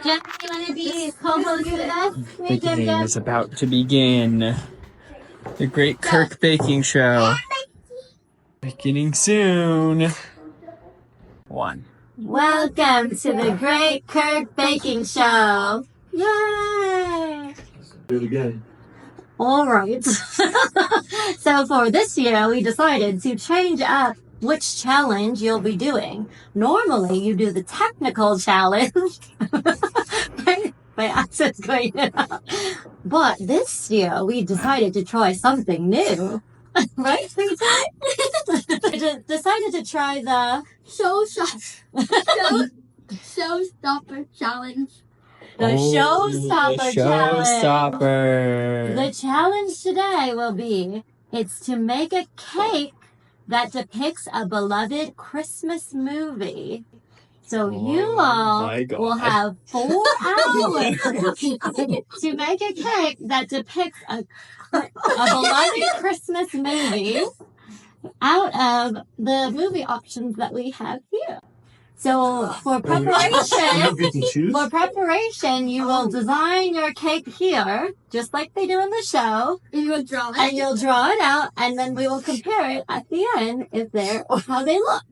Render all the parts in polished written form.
Jen, you want to be co-host with us? The game is about to begin. The Great Kirk Baking Show. Beginning soon. 1. Welcome to the Great Kirk Baking Show. Yay! Do it again. All right. So for this year, we decided to change up which challenge you'll be doing. Normally, you do the technical challenge. My accent's going out. But this year, we decided to try something new. Right? We decided to try the Showstopper challenge. The Showstopper challenge. Showstopper. The challenge today will be, it's to make a cake that depicts a beloved Christmas movie. So you all will have 4 hours to make a cake that depicts a beloved Christmas movie out of the movie options that we have here. So for preparation, you will design your cake here, just like they do in the show. And you will draw it. And you'll draw it out, and then we will compare it at the end if they're or how they look.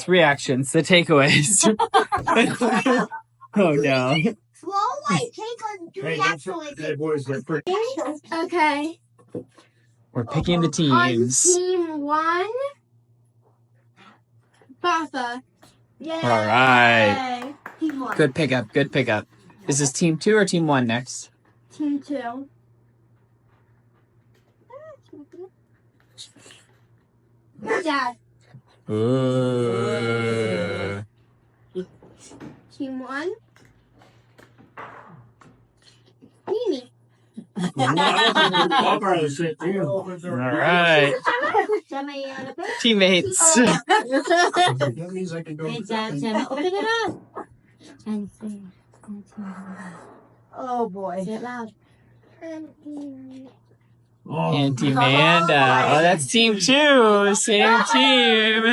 Reactions, the takeaways. Oh no. Slow white cake on 3 actually. Okay. We're picking the On teams. team 1, Bertha. Yay! All right. Team 1. Good pickup. Is this team 2 or team 1 next? Team 2. Dad. Ooh. Team 1. Mimi. All right. Teammates. That means I can go. Hey, Gemma, open it up. And see. Oh boy. Say it loud. Auntie Amanda. Oh, that's team 2. Same team.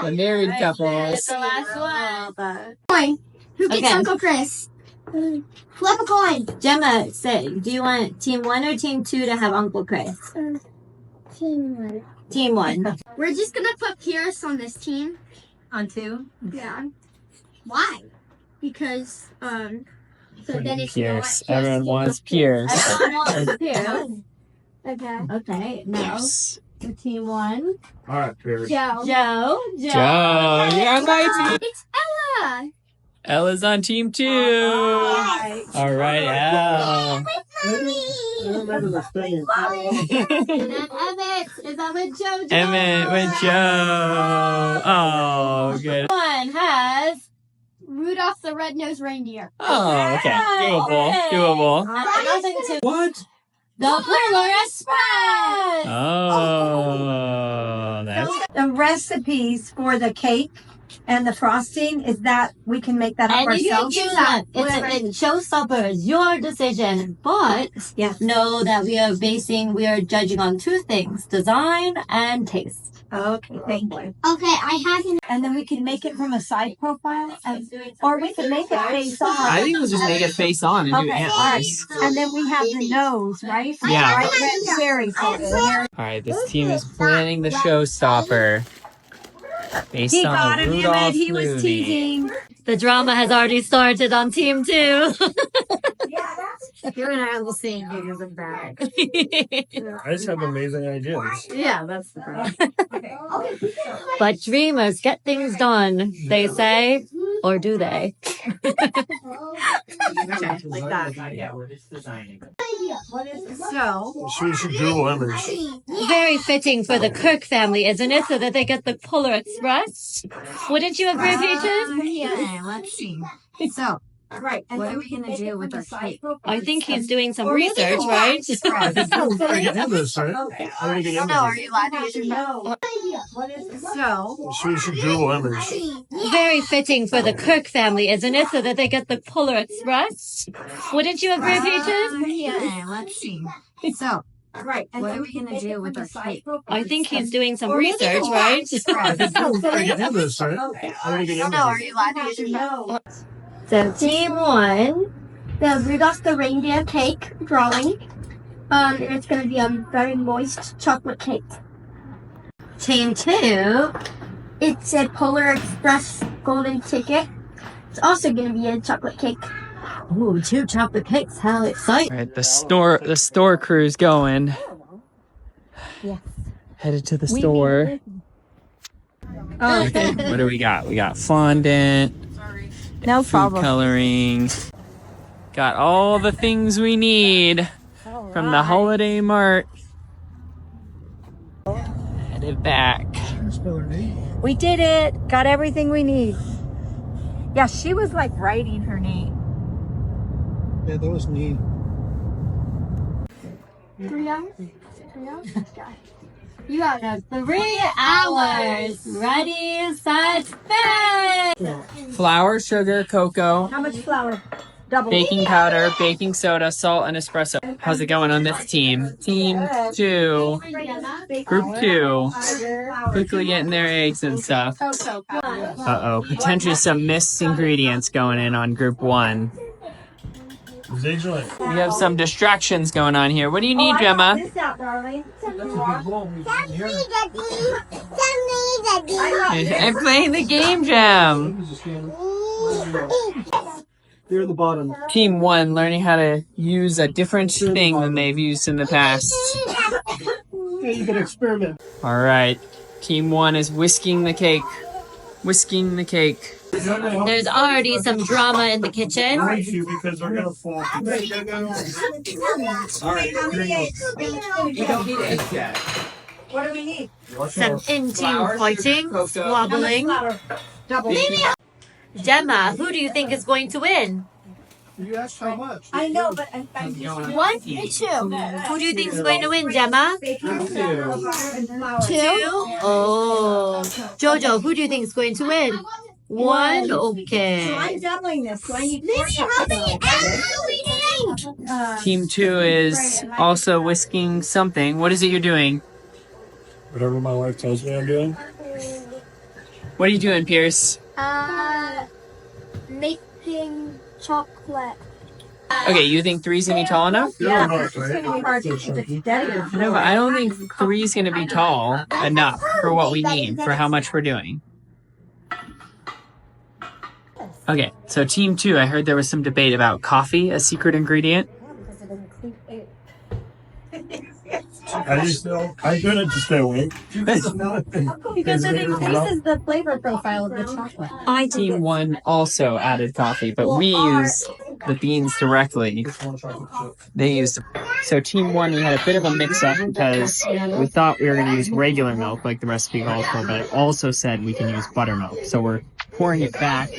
The married couples. It's the last one. Coin. Who gets Okay. Uncle Chris? Flip a coin. Gemma, say, do you want team 1 or team 2 to have Uncle Chris? Team 1. Team 1. We're just gonna put Pierce on this team. On 2? Yeah. Why? Because so then it's Pierce. Everyone wants Pierce. Everyone wants Pierce. Okay. Okay, now Yes. for team 1. All right, Paris. Joe. Joe. Joe. You're on my team. It's Ella. Ella's on team 2. All right, Elle. I remember the thing. And then Emmett. Is that with Joe? Emmett with Joe. Oh, good. One has... Rudolph the red-nosed reindeer. Oh, okay. Doable. Nothing to... What? The Polar Express! Oh, that's The recipes for the cake and the frosting is that we can make that up And you can ourselves. use that. It's Showstopper. It's your decision. But know that we are judging on 2 things. Design and taste. Okay, thank you. Okay, I have an... And then we can make it from a side profile, or we can make it face on. I think we'll just make it face on and do Okay, all right. antlers. And then we have the nose, right? Yeah. Right, red cherry. All right, this team is planning the Showstopper based He on got the him, Rudolph Emmett. He was movie. teasing. The drama has already started on team 2. You're gonna have the same videos of that. I just have amazing ideas. Yeah, that's the problem. But dreamers get things done, they say. Or do they? Like that. Yeah, we're just designing. So, So you should Google image. Very fitting for the Kirk family, isn't it? So that they get the Polar Express. Wouldn't you agree, Peaches? yeah, let's see. So, right. And what are we gonna do with our cake? I think he's doing some research, right? I think we're going to end this, right? I think we No, are you allowed to use your phone? So, So you should Google image. Very fitting for the Kirk family, isn't it? So that they get the Polar Express. Wouldn't you agree, Peaches? yeah, let's see. So, Right. What are we gonna do with our cake? I think he's doing some research, right? I think we're gonna get into this, right? I think we get into No, are this. you allowed to use your phone? So team 1. The Rudolph the Reindeer cake drawing. It's gonna be a very moist chocolate cake. Team 2. It's a Polar Express golden ticket. It's also gonna be a chocolate cake. Ooh, 2 chocolate cakes. How exciting. All right, the store crew's going. Yes. Headed to the store. What do we got? We got fondant, No food problem. coloring. Got all the things we need from the holiday mart. Headed back. We did it. Got everything we need. Yeah, she was like writing her name. Yeah, that was neat. 3 hours? 3 hours? You got it. 3 hours. Ready, set, finish. Flour, sugar, cocoa, How much flour? Double. baking powder, baking soda, salt, and espresso. How's it going on this team? Team 2, group 2, quickly getting their eggs and stuff. Uh-oh, potentially some missed ingredients going in on group 1. Visually. We have some distractions going on here. What do you need, Gemma? This out, darling. I'm playing the game jam. Here at the bottom. Team 1 learning how to use a different thing than they've used in the past. Yeah, you can experiment. All right, Team 1 is whisking the cake. Whisking the cake. There's already some drama in the kitchen. Because they're gonna fall. All right. We don't need eggs yet. What do we need? Some in-team fighting, squabbling. Double. Gemma, who do you think is going to win? You asked how much? I know, but I'm One and 2. Who do you think is going to win, Gemma? 2? Oh. Jojo, who do you think is going to win? 1? So Okay. I'm doubling this. So I need Team 2 is also whisking something. What is it you're doing? Whatever my wife tells me I'm doing. What are you doing, Pierce? Making chocolate. Okay, you think 3's gonna be tall enough? Yeah. No, but I don't think 3's gonna be tall enough for what we need, for how much we're doing. Okay, so Team 2, I heard there was some debate about coffee, a secret ingredient. I couldn't just stay awake. because it increases the flavor profile of the chocolate. Team 1 also added coffee, but we use the beans directly. They used. So Team 1, we had a bit of a mix-up because we thought we were going to use regular milk like the recipe calls for, but it also said we can use buttermilk. So we're pouring it back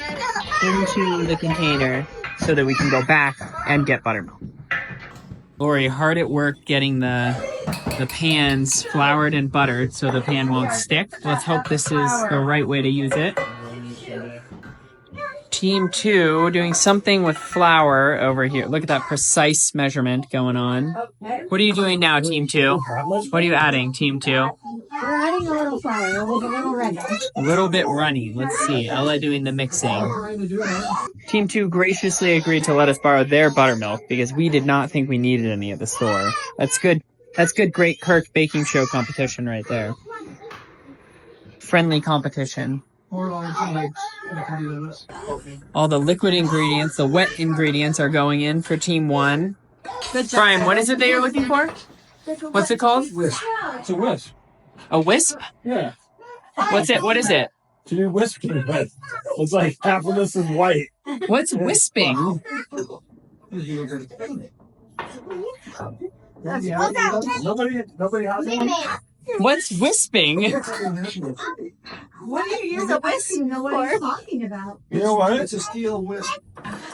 into the container so that we can go back and get buttermilk. Lori, hard at work getting the pans floured and buttered so the pan won't stick. Let's hope this is the right way to use it. Team 2 doing something with flour over here. Look at that precise measurement going on. What are you doing now, Team 2? What are you adding, Team 2? We're adding a little flour. It was a little runny. A little bit runny. Let's see. Ella doing the mixing. Team 2 graciously agreed to let us borrow their buttermilk because we did not think we needed any at the store. That's good. That's good, great Kirk baking show competition right there. Friendly competition. All the liquid ingredients, the wet ingredients are going in for Team 1. Brian, what is it that you're looking for? What's it called? Wisp. It's a wisp. A wisp? Yeah. What's it? What is it? To do whisking with. It's like half of this is white. What's wisping? Nobody has one. What's wisping? What do you use a whisk? You know what I'm talking about. You know what? It's a steel wisp.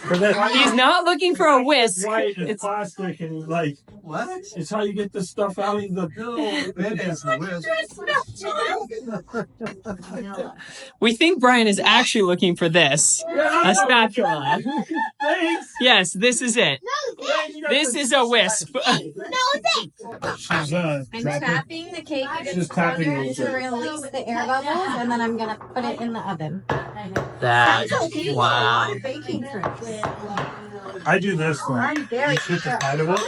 He's not looking for a whisk. White, it's plastic, and like what? It's how you get this stuff out of the. It is a wisp. We think Brian is actually looking for this. A spatula. Thanks. Yes, this is it. You This is a wisp. She's I'm tapping the cake She's tapping it. to release the air bubbles, and then I'm gonna put it in the oven. Wow. Baking tricks. I do this one. I'm very You flip the side of it.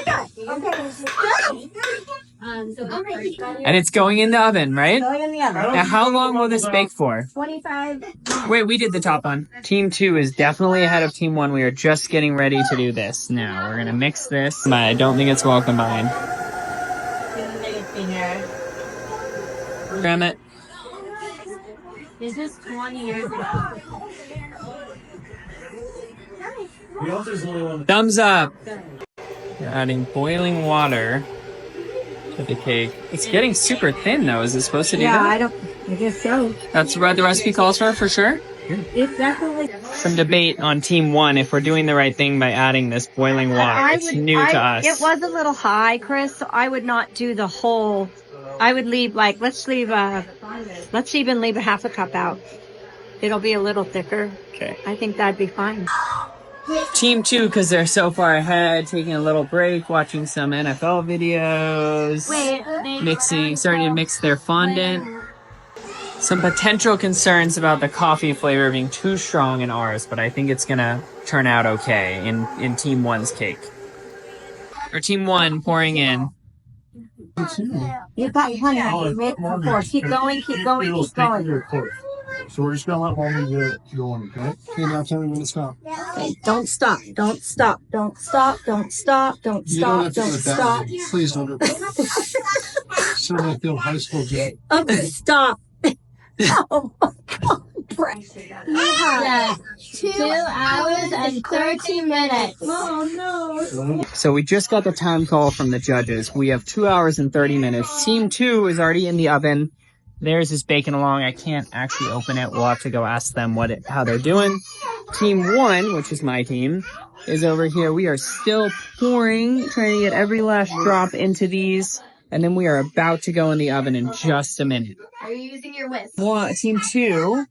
And it's going in the oven, right? Going in the oven. Now, how long will this bake for? 25. Wait, we did the top one. Team 2 is definitely ahead of Team 1. We are just getting ready to do this. Now, we're going to mix this. I don't think it's well combined. Grab it. This is 20 years ago. Thumbs up. You're adding boiling water to the cake. It's getting super thin, though. Is it supposed to do that? I guess so. That's what the recipe calls for sure? It's definitely. Some debate on Team 1 if we're doing the right thing by adding this boiling water. It's new to us. It was a little high, Chris, so I would not do the whole. I would leave, like, let's even leave a half a cup out. It'll be a little thicker. Okay. I think that'd be fine. Team 2, because they're so far ahead, taking a little break, watching some NFL videos, starting to mix their fondant. Some potential concerns about the coffee flavor being too strong in ours, but I think it's gonna turn out okay in Team 1's cake. Or Team 1 pouring in. You've got plenty of make before. Keep going, keep going, keep going. So we're just gonna let mommy get it going, okay? Okay, now tell me when to stop. Okay, don't stop, don't stop, don't stop, don't stop, don't stop, don't stop. Please don't do that. So I feel high school kid. Okay, stop. Oh, Yeah. 2 hours and 30 minutes. Oh no. So we just got the time call from the judges. We have 2 hours and 30 minutes. Team 2 is already in the oven. Theirs is baking along. I can't actually open it. We'll have to go ask them how they're doing. Team 1, which is my team, is over here. We are still pouring, trying to get every last drop into these. And then we are about to go in the oven in just a minute. Are you using your whisk? Well, Team 2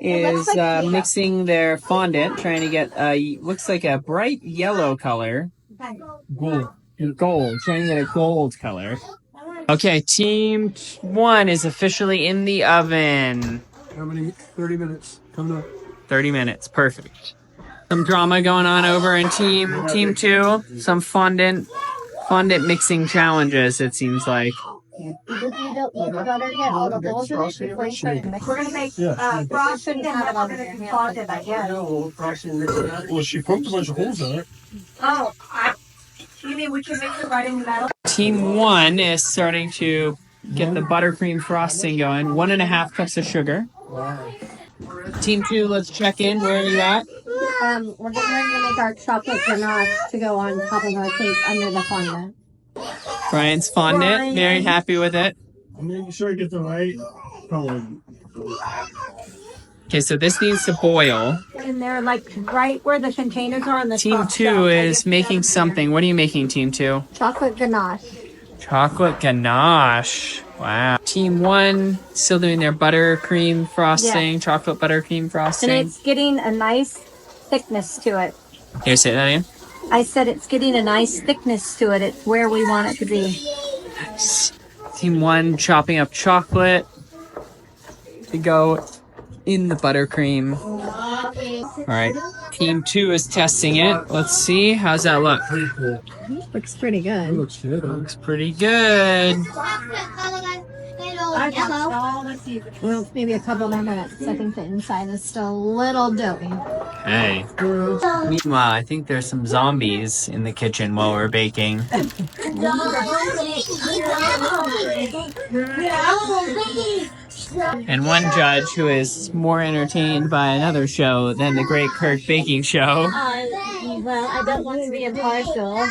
is mixing their fondant, trying to get looks like a bright yellow color. Gold. Trying to get a gold color. Okay, Team 1 is officially in the oven. How many? 30 minutes. Come up. 30 minutes. Perfect. Some drama going on over in Team 2. Some fondant mixing challenges, it seems like. We're gonna make frosting and we're gonna do fondant, I guess. Well, she poked a bunch of holes in it. Oh, you mean we can mix it right in the middle? Team 1 is starting to get the buttercream frosting going. 1.5 cups of sugar. Team 2, let's check in. Where are you at? We're getting ready to make our chocolate ganache to go on top of our cake under the fondant. Brian's fondant. Very happy with it. I'm making sure I get the right color. Okay, so this needs to boil. And they're like right where the containers are on the Team top 2 shelf. is making something. What are you making, Team 2? Chocolate ganache. Chocolate ganache. Wow. Team 1 still doing their buttercream frosting, chocolate buttercream frosting. And it's getting a nice thickness to it. Here, say that again. I said it's getting a nice thickness to it. It's where we want it to be. Nice. Team 1 chopping up chocolate to go in the buttercream. All right. Team 2 is testing it. Let's see. How's that look? Pretty cool. Looks pretty good. It looks good. Looks pretty good. Well, maybe a couple more minutes. I think the inside is still a little doughy. Hey. Meanwhile, I think there's some zombies in the kitchen while we're baking. And one judge who is more entertained by another show than the Great Kirk Baking Show. Well, I don't want to be impartial.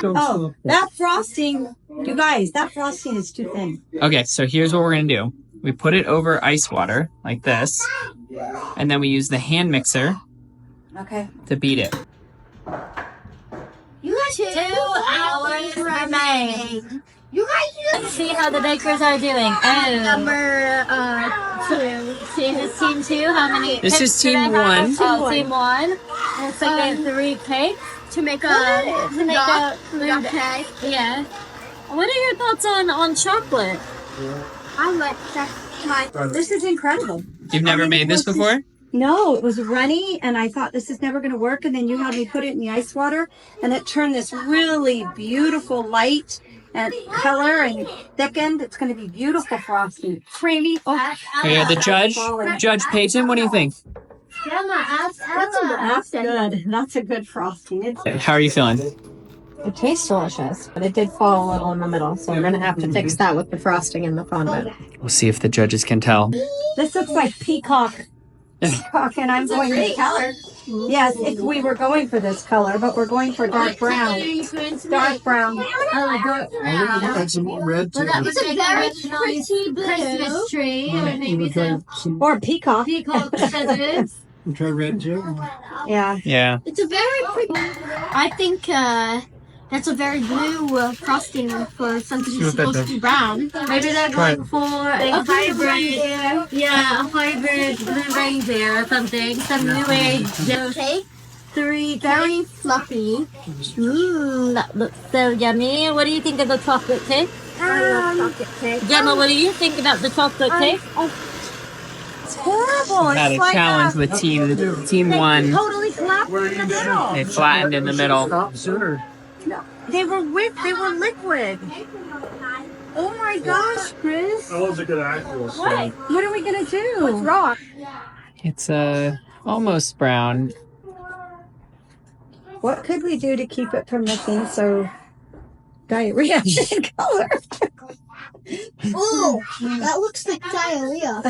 Oh, that frosting, you guys, that frosting is too thin. Okay, so here's what we're going to do. We put it over ice water, like this, and then we use the hand mixer to beat it. 2 hours remain. Let's see how the bakers are doing. Oh, Number 2. This is team 2. How many? This is cakes do team they have? 1. Oh, team 1. Looks like they have 3 cakes. To make a duck cake. Yeah. What are your thoughts on chocolate? I like that. This is incredible. You've never made this before? No, it was runny, and I thought this is never going to work. And then you had me put it in the ice water, and it turned this really beautiful light and color and thickened. It's going to be beautiful frosting. Creamy. Oh, Okay, the judge, Judge Peyton, what do you think? that's good. That's a good frosting. How are you feeling? It tastes delicious, but it did fall a little in the middle, so we're going to have to fix that with the frosting and the fondant. We'll see if the judges can tell. This looks like peacock. Peacock, and I'm going to color. Yes, if we were going for this color, but we're going for dark brown. Dark brown. Add some more red too. Well, that was a very pretty Christmas tree. Or maybe some Or peacock. peacock feathers. Try red too. Yeah. Yeah. It's a very pretty. I think that's a very blue frosting for something that's supposed to be brown. Maybe they're going for a hybrid. Yeah, a hybrid blue reindeer or something. Some new age. Okay. 3 Very fluffy. That looks so yummy. What do you think of the chocolate cake? I love chocolate cake. Gemma, what do you think about the chocolate cake? It's horrible. Had a It's like challenge with team 1. totally collapsed in the middle. They flattened in the middle. Stop sooner. They were whipped. They were liquid. Oh my gosh, Chris. That was a good actual. What are we going to do? What's wrong? It's almost brown. What could we do to keep it from looking so diarrhea in color? Oh, that looks like diarrhea.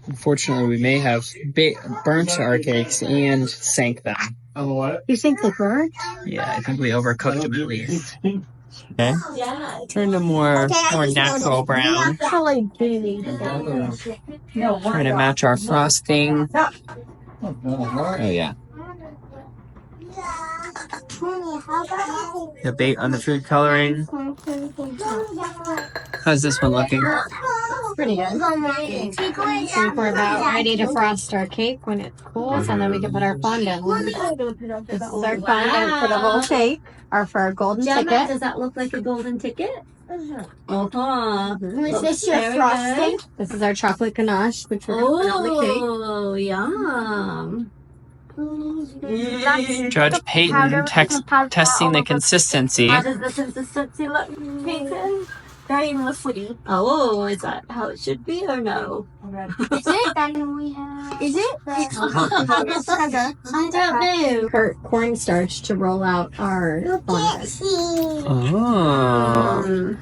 Unfortunately, we may have burnt our cakes and sank them. On what? You think they burnt? Yeah, I think we overcooked them at least. Okay. Turn to more natural brown. Actually, Trying to match our frosting. Oh yeah. Debate on the food coloring. How's this one looking? Pretty good. I think we're about ready to frost our cake when it cools, and then we can put our fondant on. This is our fondant for the whole cake, or for our golden Gemma, ticket. does that look like a golden ticket? Uh-huh. Is this your Very frosting? This is our chocolate ganache, which we're going to put on the cake. Oh, yum. Judge Peyton testing the consistency. How does the consistency look, Peyton? Very liquidy. Oh, is that how it should be or no? Is it? Is it? I don't know. Kirk cornstarch to roll out our fondant. Oh.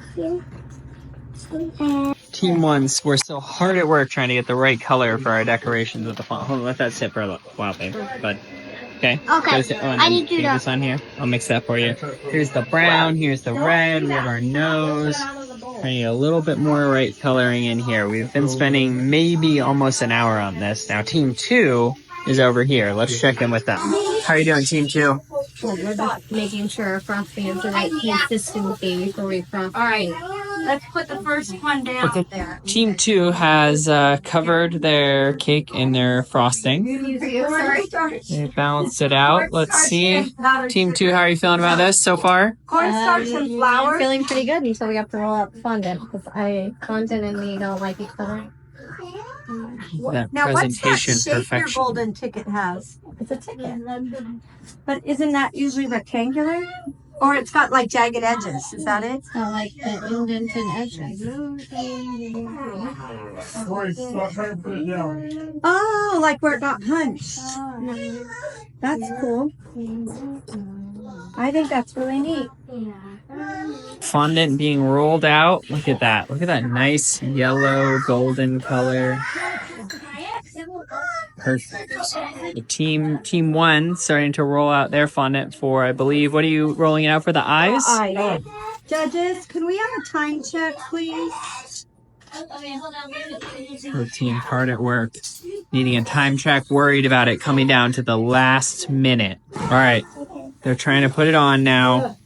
Team 1, we're still hard at work trying to get the right color for our decorations with the font. Hold on, let that sit for a while, babe. But okay. Okay. I need you to. this on here. I'll mix that for you. Here's the brown. Here's the red. We have our nose. I need a little bit more right coloring in here. We've been spending maybe almost an hour on this. Now, Team 2 is over here. Let's check in with them. How are you doing, Team 2? We're just making sure our frosting is the right consistency before we frost. All right. Let's put the first one down Okay. there. Team 2 has covered their cake in their frosting. They balanced it out. Let's see. Team 2, how are you feeling about this so far? Cornstarch and flour. I'm feeling pretty good until we have to roll out the fondant, because fondant and me don't like each other. That Now, what's that presentation shape your perfection. golden ticket has? It's a ticket. But isn't that usually rectangular? Or it's got like jagged edges. Is that it? I like the indented edges. Oh, like where it got hunched. That's cool. I think that's really neat. Fondant being rolled out. Look at that. Look at that nice yellow golden color. Perfect. The team 1 starting to roll out their fondant for, I believe, what are you rolling it out for, the eyes? Eyes. Judges, can we have a time check, please? The team hard at work, needing a time check, worried about it coming down to the last minute. All right, they're trying to put it on now.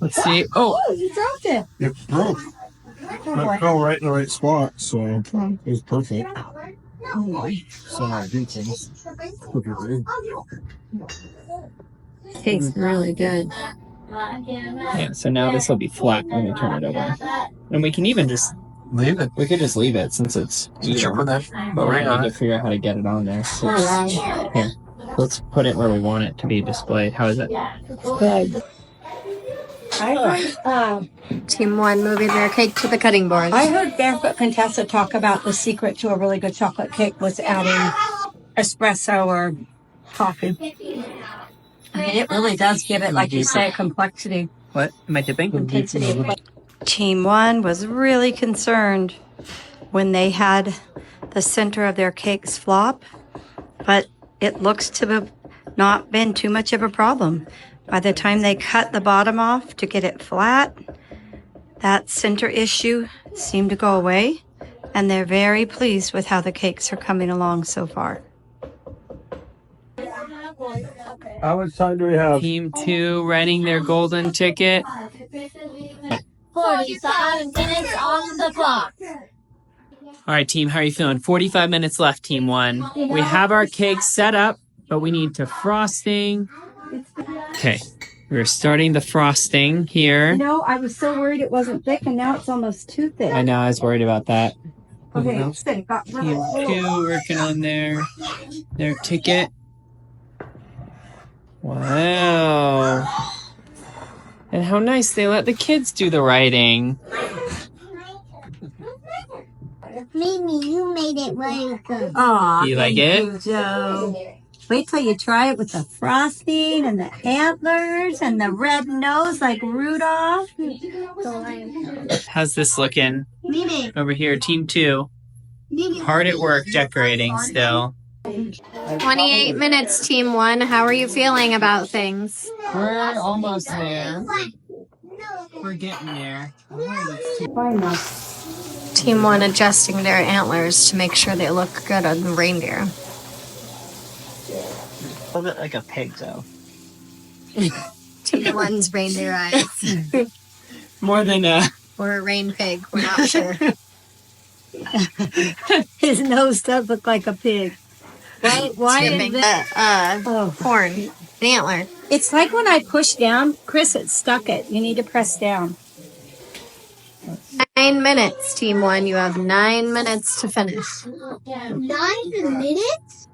Let's see. Oh, You dropped it. It broke. But it fell right in the right spot, so it was perfect. So I did things. Tastes really good. yeah. So now this will be flat when we turn it over, and we can even just Leave it. we could just leave it since it's Put that. But we need to figure out how to get it on there. So here, let's put it where we want it to be displayed. How is it? Good. I heard, Team 1 moving their cake to the cutting board. I heard Barefoot Contessa talk about the secret to a really good chocolate cake was adding espresso or coffee. I mean, it really does give it, like you say, complexity. What am I tipping? Intensity. Team 1 was really concerned when they had the center of their cakes flop, but it looks to have not been too much of a problem. By the time they cut the bottom off to get it flat, that center issue seemed to go away, and they're very pleased with how the cakes are coming along so far. How much time do we have? Team 2 writing their golden ticket. 45 minutes on the clock. All right, team, how are you feeling? 45 minutes left, team 1. We have our cake set up, but we need to frosting. Okay, we're starting the frosting here. No, I was so worried it wasn't thick, and now it's almost too thick. I know, I was worried about that. Okay, it's thick. Team 2 working on their ticket. Wow. And how nice they let the kids do the writing. Mimi, you made it very good. Aw, You like thank it? you, Joe. Wait till you try it with the frosting and the antlers and the red nose like Rudolph. How's this looking? Mimi, Over here, team 2. Mimi. Hard at work decorating still. 28 minutes, Team 1. How are you feeling about things? We're almost there. We're getting there. Team 1 adjusting their antlers to make sure they look good on the reindeer. A little bit like a pig, though. Team 1's reindeer eyes. More than a... Or a rain pig, we're not sure. His nose does look like a pig. Why is Tipping it? the horn, the antler. It's like when I push down, Chris, it stuck it. You need to press down. 9 minutes, Team 1. You have 9 minutes to finish. 9 minutes?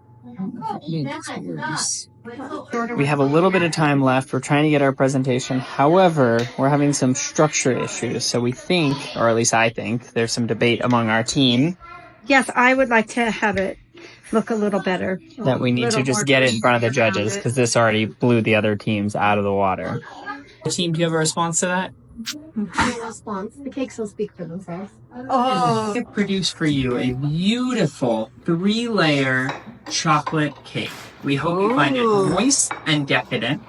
We have a little bit of time left. We're trying to get our presentation. However, we're having some structure issues. So we think, or at least I think, there's some debate among our team Yes, I would like to have it look a little better. that we need to just get it in front of the judges because this already blew the other teams out of the water. Team, do you have a response to that? Response. The cakes will speak for themselves. Oh, I produced for you a beautiful 3-layer chocolate cake. We hope you find it moist and decadent.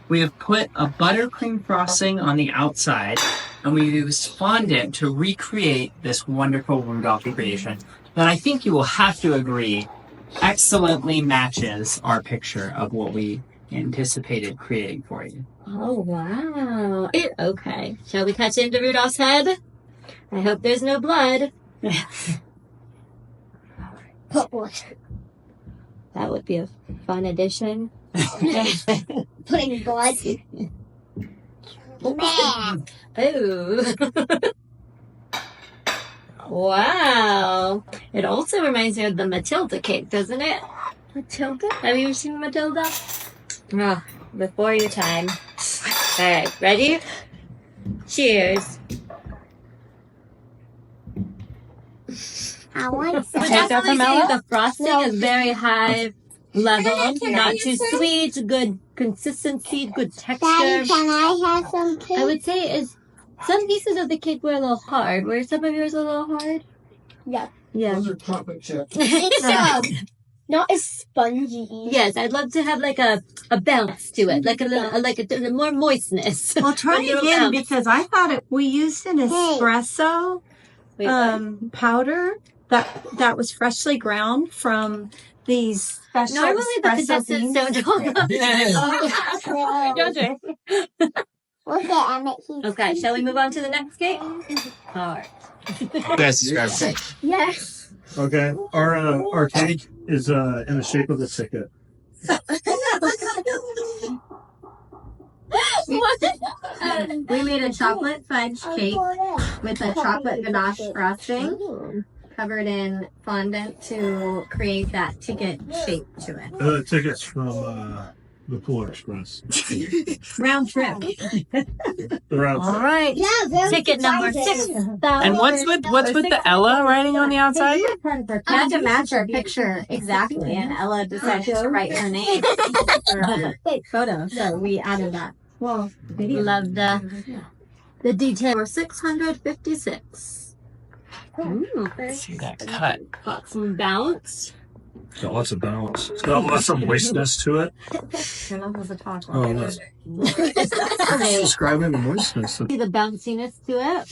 We have put a buttercream frosting on the outside, and we used fondant to recreate this wonderful Rudolph creation that I think you will have to agree excellently matches our picture of what we anticipated creating for you. Oh, wow. Okay. Shall we cut into Rudolph's head? I hope there's no blood. That would be a fun addition. Putting blood. Oh. Wow. It also reminds me of the Matilda cake, doesn't it? Matilda? Have you ever seen Matilda? Oh, before your time. All right, ready? Cheers. I want But some. definitely say the frosting is very high level, not too sweet, good consistency, good texture. Daddy, can I have some cake? I would say is some pieces of the cake were a little hard. Were some of yours a little hard? Yeah. Yeah. Those are chocolate chips. It's not as spongy. Yes, I'd love to have like a bounce to it, like a little more moistness. Well, try A little again bounce. because I thought we used an espresso Wait, what? powder that was freshly ground from these special Normally the espresso contestants beans. don't talk about Yeah. Your turn. Okay, shall we move on to the next cake? All right. Best describe it. Yes. Okay, our cake is in the shape of a ticket. We made a chocolate fudge cake with a chocolate ganache frosting covered in fondant to create that ticket shape to it. The tickets from the Polar Express. Round trip. All right. Ticket number 6. And what's with the Ella writing on the outside? I had to match our picture exactly, and Ella decided to write her name for her photo, so we added that. Well, love the detail. For 656. See that cut. Got some bounce. It's got lots of balance. It's got lots of moistness to it. Oh, nice. Describing the moistness. See the bounciness to it.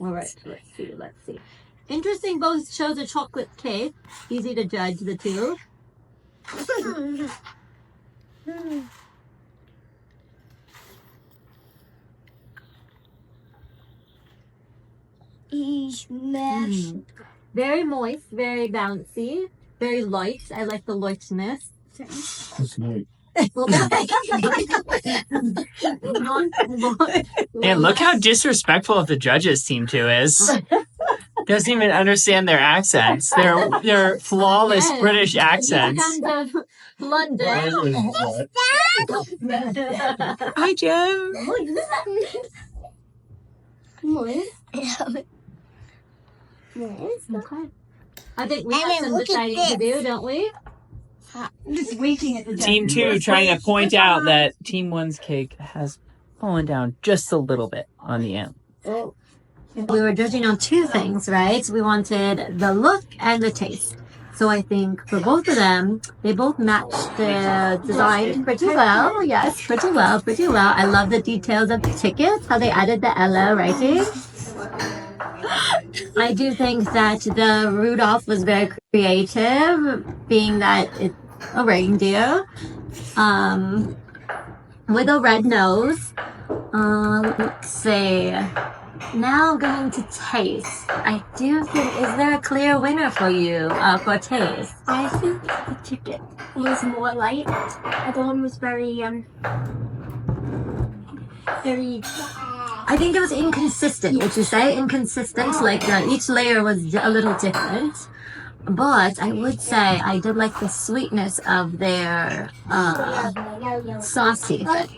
All right, let's see. Interesting, both chose a chocolate cake. Easy to judge the two. Very moist, very bouncy, very light. I like the lightness. That's nice. And look how disrespectful of the judges team 2 is. Doesn't even understand their accents. Their flawless British accents. London. Hi, Jim. Okay. I think we have some deciding to do, don't we? I'm just winking at the Team 2 trying to point out that Team 1's cake has fallen down just a little bit on the end. We were judging on 2 things, right? We wanted the look and the taste. So I think for both of them, they both matched the design pretty well. Yes, pretty well. I love the details of the tickets, how they added the Ella writing. I do think that the Rudolph was very creative, being that it's a reindeer with a red nose. Let's see. Now going to taste. I do think, is there a clear winner for you for taste? I think the ticket was more light. The other one was very. I think it was inconsistent. Would you say inconsistent? Like each layer was a little different. But I would say I did like the sweetness of their saucy thing.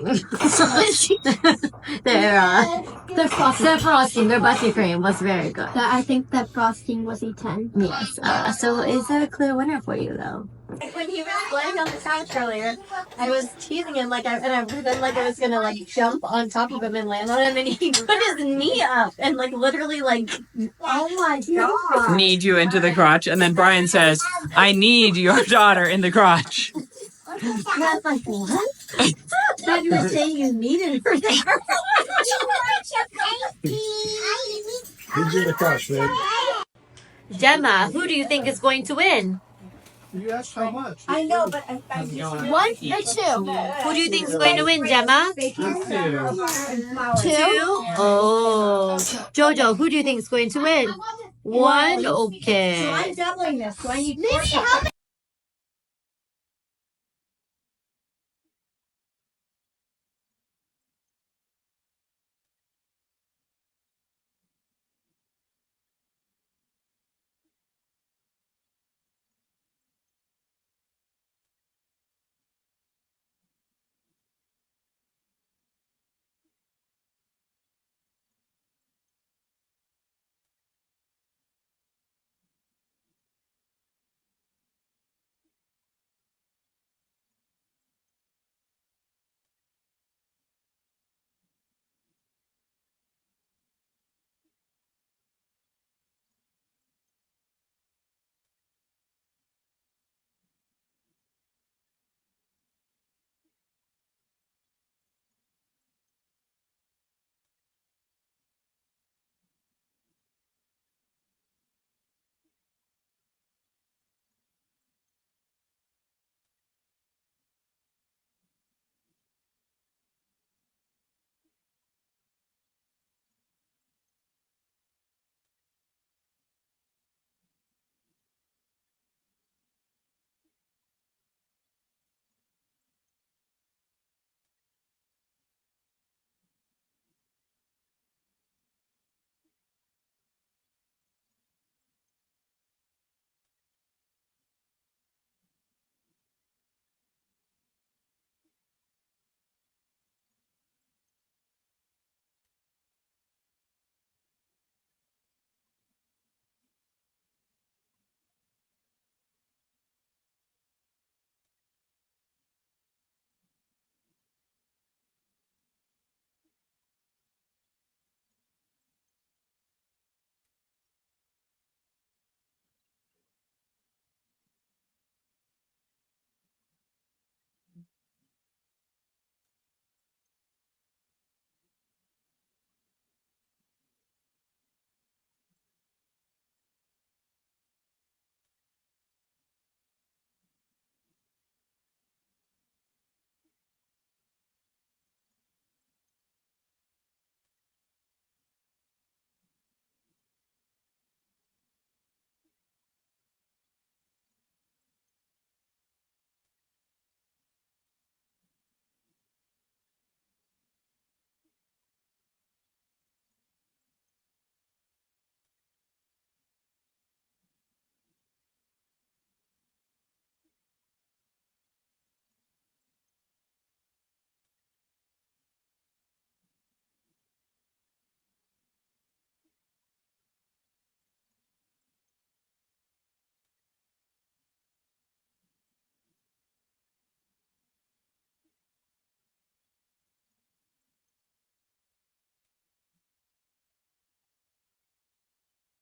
their frosting, their buttercream was very good. I think that frosting was a 10. Yes. So is there a clear winner for you though? When he was laying on the couch earlier, I was teasing him I was gonna jump on top of him and land on him, and he put his knee up and literally oh my god, need you into the crotch, and then Brian says, "I need your daughter in the crotch." That's like what? I thought you were saying you needed her there. Who's in the crush, babe? Gemma, who do you think is going to win? You asked how much. I know, but I 1 or 2? Who do you think is going to win, Gemma? 2? Oh. Jojo, who do you think is going to win? 1? Okay. I'm doubling this. So I need 4.